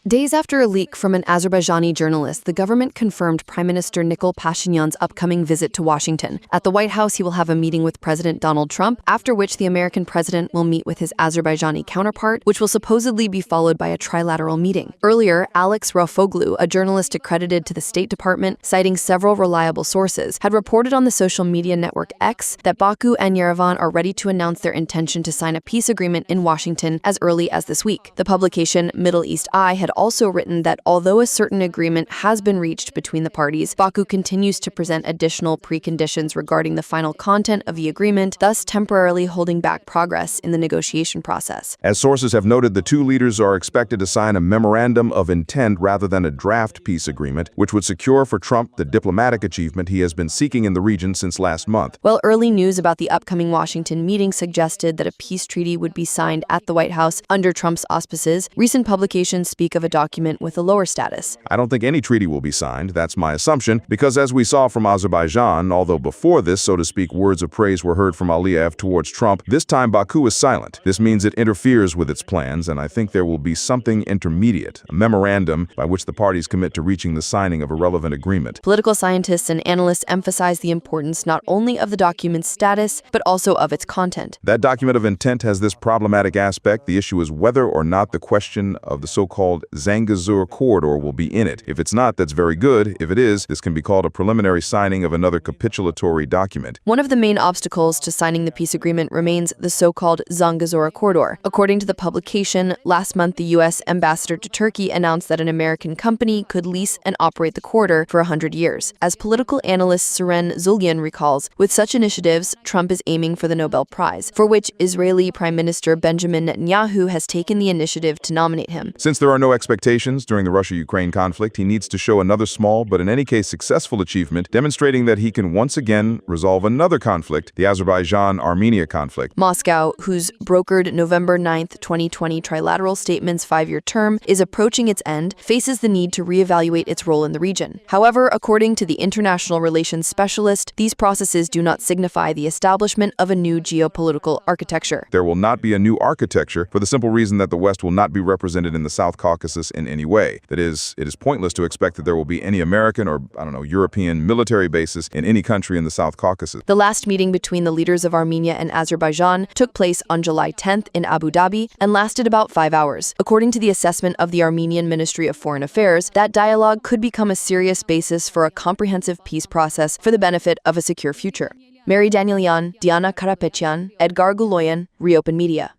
Days after a leak from an Azerbaijani journalist, the government confirmed Prime Minister Pashinyan's upcoming visit to Washington. At the White House, he will have a meeting with President Donald Trump, after which the American president will meet with his Azerbaijani counterpart, which will supposedly be followed by a trilateral meeting. Earlier, Alex Raufoglu, a journalist accredited to the State Department, citing several reliable sources, had reported on the social media network X that Baku and Yerevan are ready to announce their intention to sign a peace agreement in Washington as early as this week. The publication Middle East Eye had also written that although a certain agreement has been reached between the parties, Baku continues to present additional preconditions regarding the final content of the agreement, thus temporarily holding back progress in the negotiation process. As sources have noted, the two leaders are expected to sign a memorandum of intent rather than a draft peace agreement, which would secure for Trump the diplomatic achievement he has been seeking in the region since last month. Well, early news about the upcoming Washington meeting suggested that a peace treaty would be signed at the White House under Trump's auspices. Recent publications speak of a document with a lower status. I don't think any treaty will be signed, that's my assumption, because as we saw from Azerbaijan, although before this, so to speak, words of praise were heard from Aliyev towards Trump, this time Baku is silent. This means it interferes with its plans, and I think there will be something intermediate, a memorandum by which the parties commit to reaching the signing of a relevant agreement. Political scientists and analysts emphasize the importance not only of the document's status, but also of its content. That document of intent has this problematic aspect. The issue is whether or not the question of the so-called Zangezur corridor will be in it. If it's not, that's very good. If it is, this can be called a preliminary signing of another capitulatory document. One of the main obstacles to signing the peace agreement remains the so-called Zangezur corridor. According to the publication, last month the U.S. ambassador to Turkey announced that an American company could lease and operate the corridor for 100 years. As political analyst Suren Zulyan recalls, with such initiatives, Trump is aiming for the Nobel Prize, for which Israeli Prime Minister Benjamin Netanyahu has taken the initiative to nominate him. Since there are no expectations during the Russia-Ukraine conflict, he needs to show another small, but in any case successful achievement, demonstrating that he can once again resolve another conflict, the Azerbaijan-Armenia conflict. Moscow, whose brokered November 9, 2020 trilateral statement's 5-year term is approaching its end, faces the need to reevaluate its role in the region. However, according to the international relations specialist, these processes do not signify the establishment of a new geopolitical architecture. There will not be a new architecture for the simple reason that the West will not be represented in the South Caucasus in any way. That is, it is pointless to expect that there will be any American or, European military bases in any country in the South Caucasus. The last meeting between the leaders of Armenia and Azerbaijan took place on July 10th in Abu Dhabi and lasted about 5 hours. According to the assessment of the Armenian Ministry of Foreign Affairs, that dialogue could become a serious basis for a comprehensive peace process for the benefit of a secure future. Mary Danielyan, Diana Karapetyan, Edgar Guloyan, ReOpen Media.